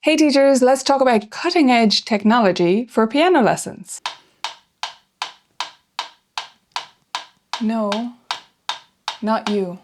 Hey teachers, let's talk about cutting edge technology for piano lessons. No, not you.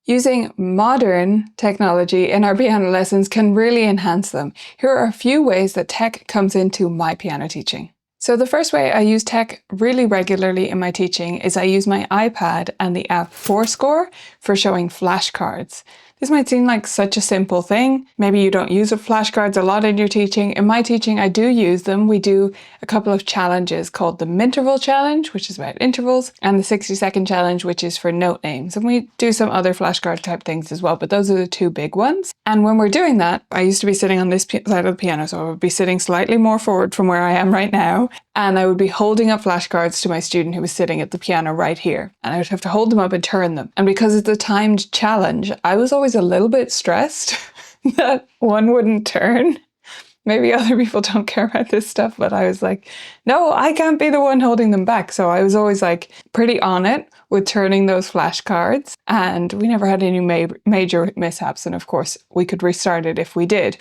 Using modern technology in our piano lessons can really enhance them. Here are a few ways that tech comes into my piano teaching. So the first way I use tech really regularly in my teaching is I use my iPad and the app Fourscore for showing flashcards. This might seem like such a simple thing. Maybe you don't use flashcards a lot in your teaching. In my teaching, I do use them. We do a couple of challenges called the Minterval Challenge, which is about intervals, and the 60-second challenge, which is for note names. And we do some other flashcard type things as well, but those are the two big ones. And when we're doing that, I used to be sitting on this side of the piano, so I would be sitting slightly more forward from where I am right now. And I would be holding up flashcards to my student who was sitting at the piano right here. And I would have to hold them up and turn them. And because it's a timed challenge, I was always a little bit stressed that one wouldn't turn. Maybe other people don't care about this stuff, but I was like, no, I can't be the one holding them back. So I was always like pretty on it with turning those flashcards. And we never had any major mishaps. And of course, we could restart it if we did.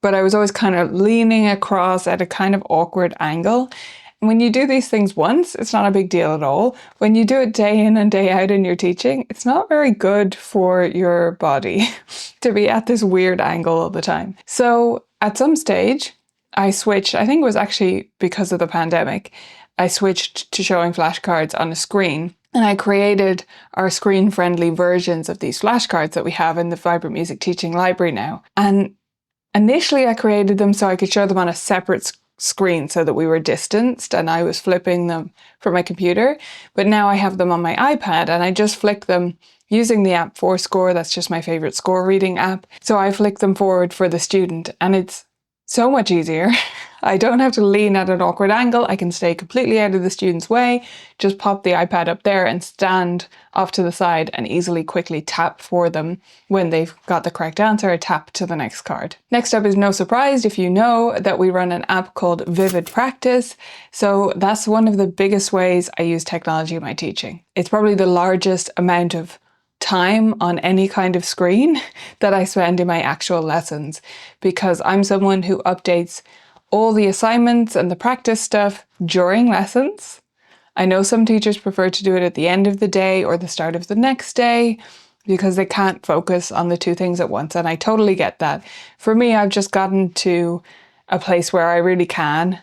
But I was always kind of leaning across at a kind of awkward angle. And when you do these things once, it's not a big deal at all. When you do it day in and day out in your teaching, it's not very good for your body to be at this weird angle all the time. So at some stage, I switched, I think it was actually because of the pandemic, I switched to showing flashcards on a screen. And I created our screen-friendly versions of these flashcards that we have in the Vibrant Music Teaching Library now. And initially, I created them so I could show them on a separate screen so that we were distanced and I was flipping them from my computer. But now I have them on my iPad and I just flick them using the app Fourscore. That's just my favorite score reading app. So I flick them forward for the student and it's so much easier. I don't have to lean at an awkward angle. I can stay completely out of the student's way, just pop the iPad up there and stand off to the side and easily quickly tap for them when they've got the correct answer, tap to the next card. Next up is no surprise if you know that we run an app called Vivid Practice. So that's one of the biggest ways I use technology in my teaching. It's probably the largest amount of time on any kind of screen that I spend in my actual lessons because I'm someone who updates all the assignments and the practice stuff during lessons. I know some teachers prefer to do it at the end of the day or the start of the next day because they can't focus on the two things at once, and I totally get that. For me, I've just gotten to a place where I really can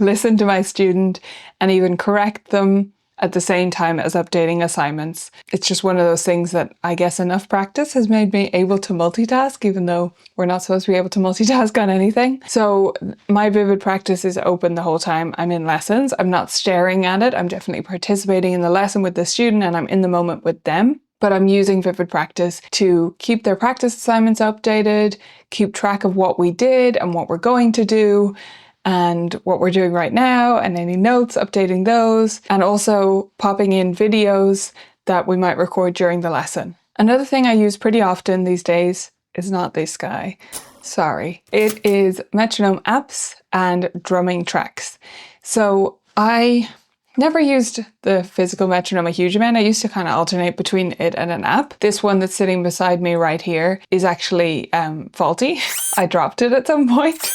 listen to my student and even correct them at the same time as updating assignments. It's just one of those things that I guess enough practice has made me able to multitask, even though we're not supposed to be able to multitask on anything. So my Vivid Practice is open the whole time I'm in lessons. I'm not staring at it. I'm definitely participating in the lesson with the student and I'm in the moment with them. But I'm using Vivid Practice to keep their practice assignments updated, keep track of what we did and what we're going to do, and what we're doing right now, and any notes, updating those, and also popping in videos that we might record during the lesson. Another thing I use pretty often these days is not this guy. Sorry. It is metronome apps and drumming tracks. So I never used the physical metronome a huge amount. I used to kind of alternate between it and an app. This one that's sitting beside me right here is actually faulty. I dropped it at some point.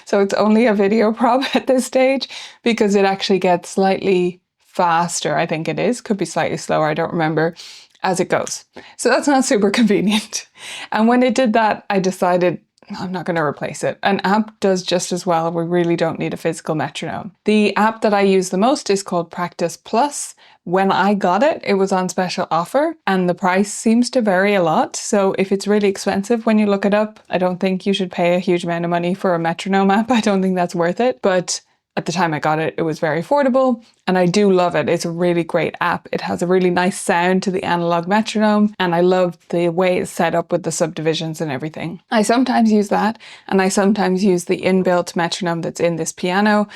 So it's only a video prop at this stage because it actually gets slightly faster, I think it is. Could be slightly slower, I don't remember, as it goes. So that's not super convenient. And when it did that, I decided I'm not going to replace it. An app does just as well. We really don't need a physical metronome. The app that I use the most is called Practice Plus. When I got it, it was on special offer and the price seems to vary a lot. So if it's really expensive when you look it up, I don't think you should pay a huge amount of money for a metronome app. I don't think that's worth it. But at the time I got it, it was very affordable and I do love it. It's a really great app. It has a really nice sound to the analog metronome and I love the way it's set up with the subdivisions and everything. I sometimes use that and I sometimes use the inbuilt metronome that's in this piano.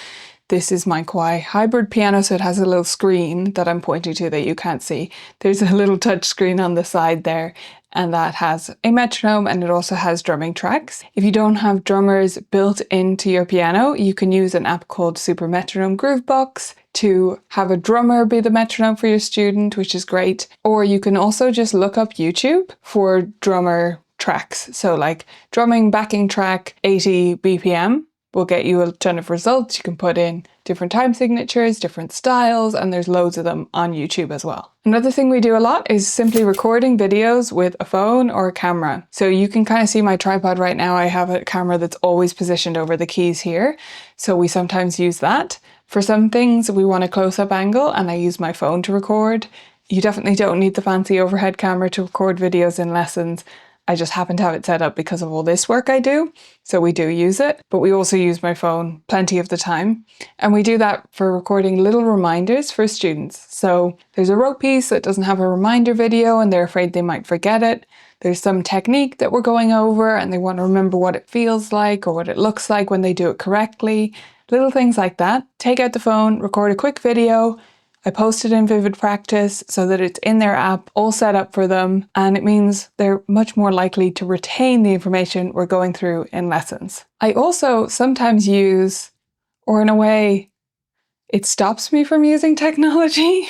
This is my Kwai hybrid piano, so it has a little screen that I'm pointing to that you can't see. There's a little touch screen on the side there, and that has a metronome and it also has drumming tracks. If you don't have drummers built into your piano, you can use an app called Super Metronome Groovebox to have a drummer be the metronome for your student, which is great. Or you can also just look up YouTube for drummer tracks. So like drumming backing track 80 BPM will get you a ton of results. You can put in different time signatures, different styles, and there's loads of them on YouTube as well. Another thing we do a lot is simply recording videos with a phone or a camera. So you can kind of see my tripod right now. I have a camera that's always positioned over the keys here. So we sometimes use that. For some things we want a close-up angle and I use my phone to record. You definitely don't need the fancy overhead camera to record videos in lessons. I just happen to have it set up because of all this work I do. So we do use it, but we also use my phone plenty of the time. And we do that for recording little reminders for students. So there's a rote piece that doesn't have a reminder video and they're afraid they might forget it. There's some technique that we're going over and they want to remember what it feels like or what it looks like when they do it correctly. Little things like that. Take out the phone, record a quick video. I post it in Vivid Practice so that it's in their app, all set up for them, and it means they're much more likely to retain the information we're going through in lessons. I also sometimes use, or in a way, it stops me from using technology,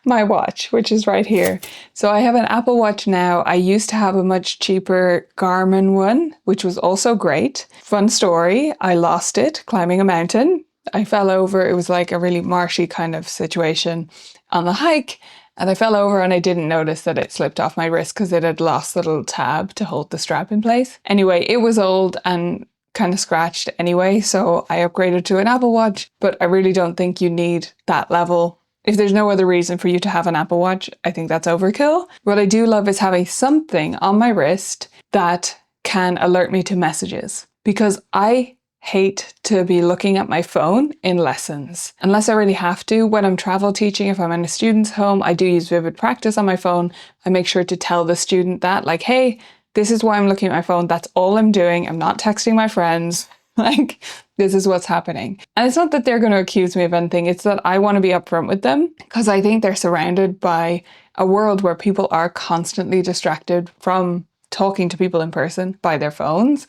my watch, which is right here. So I have an Apple Watch now. I used to have a much cheaper Garmin one, which was also great. Fun story, I lost it climbing a mountain. I fell over, it was like a really marshy kind of situation on the hike, and I fell over and I didn't notice that it slipped off my wrist because it had lost the little tab to hold the strap in place. Anyway, it was old and kind of scratched anyway, so I upgraded to an Apple Watch, but I really don't think you need that level. If there's no other reason for you to have an Apple Watch, I think that's overkill. What I do love is having something on my wrist that can alert me to messages, because I hate to be looking at my phone in lessons. Unless I really have to. When I'm travel teaching, if I'm in a student's home, I do use Vivid Practice on my phone. I make sure to tell the student that, like, hey, this is why I'm looking at my phone. That's all I'm doing. I'm not texting my friends. Like, this is what's happening. And it's not that they're going to accuse me of anything. It's that I want to be upfront with them because I think they're surrounded by a world where people are constantly distracted from talking to people in person by their phones,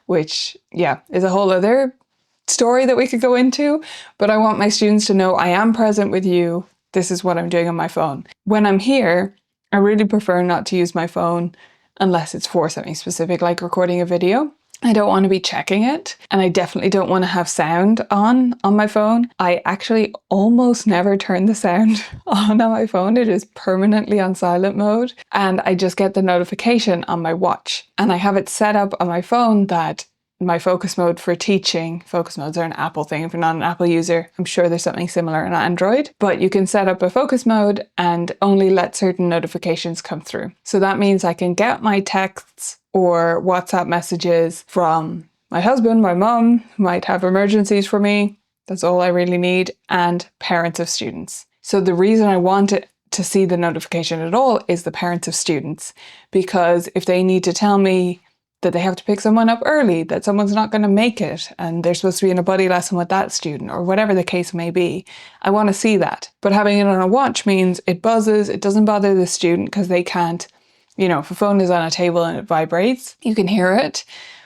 which, yeah, is a whole other story that we could go into. But I want my students to know I am present with you. This is what I'm doing on my phone. When I'm here, I really prefer not to use my phone unless it's for something specific, like recording a video. I don't want to be checking it, and I definitely don't want to have sound on my phone. I actually almost never turn the sound on my phone. It is permanently on silent mode, and I just get the notification on my watch. And I have it set up on my phone that my focus mode for teaching, focus modes are an Apple thing. If you're not an Apple user, I'm sure there's something similar in Android, but you can set up a focus mode and only let certain notifications come through. So that means I can get my texts or WhatsApp messages from my husband, my mum, who might have emergencies for me. That's all I really need, and parents of students. So the reason I want it to see the notification at all is the parents of students, because if they need to tell me that they have to pick someone up early, that someone's not going to make it, and they're supposed to be in a buddy lesson with that student, or whatever the case may be, I want to see that. But having it on a watch means it buzzes, it doesn't bother the student because they can't, if a phone is on a table and it vibrates, you can hear it,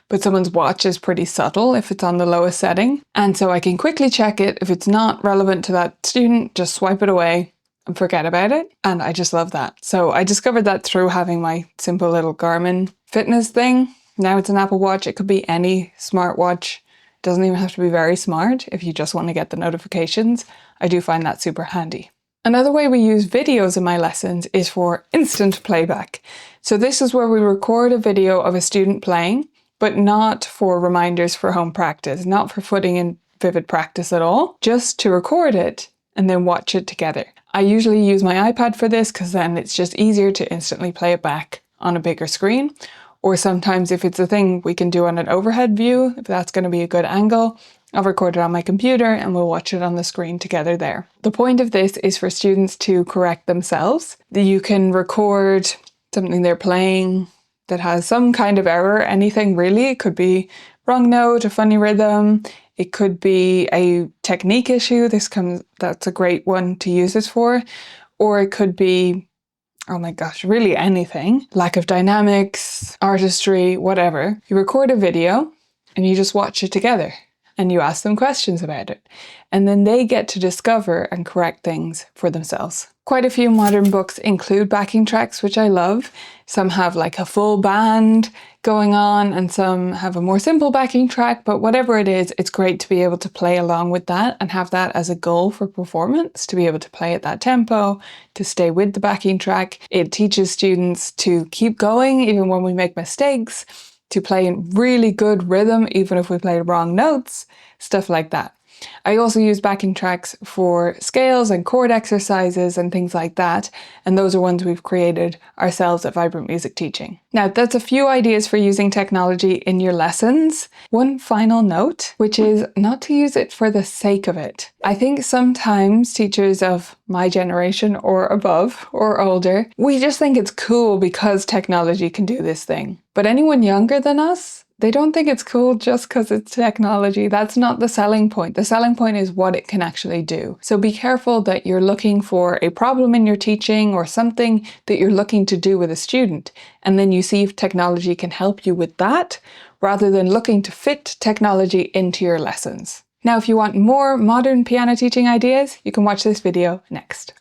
but someone's watch is pretty subtle if it's on the lowest setting. And so I can quickly check it. If it's not relevant to that student, just swipe it away and forget about it. And I just love that. So I discovered that through having my simple little Garmin fitness thing. Now it's an Apple Watch. It could be any smartwatch. It doesn't even have to be very smart if you just want to get the notifications. I do find that super handy. Another way we use videos in my lessons is for instant playback. So this is where we record a video of a student playing, but not for reminders for home practice, not for footing in Vivid Practice at all, just to record it and then watch it together. I usually use my iPad for this because then it's just easier to instantly play it back on a bigger screen. Or sometimes if it's a thing we can do on an overhead view, if that's going to be a good angle, I'll record it on my computer and we'll watch it on the screen together there. The point of this is for students to correct themselves. You can record something they're playing that has some kind of error, anything really. It could be wrong note, a funny rhythm. It could be a technique issue. That's a great one to use this for. Or it could be, oh my gosh, really anything. Lack of dynamics, artistry, whatever. You record a video and you just watch it together. and you ask them questions about it. And then they get to discover and correct things for themselves. Quite a few modern books include backing tracks, which I love. Some have like a full band going on and some have a more simple backing track, but whatever it is, it's great to be able to play along with that and have that as a goal for performance, to be able to play at that tempo, to stay with the backing track. It teaches students to keep going even when we make mistakes, to play in really good rhythm even if we play the wrong notes, stuff like that. I also use backing tracks for scales and chord exercises and things like that, and those are ones we've created ourselves at Vibrant Music Teaching. Now, that's a few ideas for using technology in your lessons. One final note, which is not to use it for the sake of it. I think sometimes teachers of my generation or above or older, we just think it's cool because technology can do this thing. But anyone younger than us, they don't think it's cool just because it's technology. That's not the selling point. The selling point is what it can actually do. So be careful that you're looking for a problem in your teaching or something that you're looking to do with a student, and then you see if technology can help you with that, rather than looking to fit technology into your lessons. Now, if you want more modern piano teaching ideas, you can watch this video next.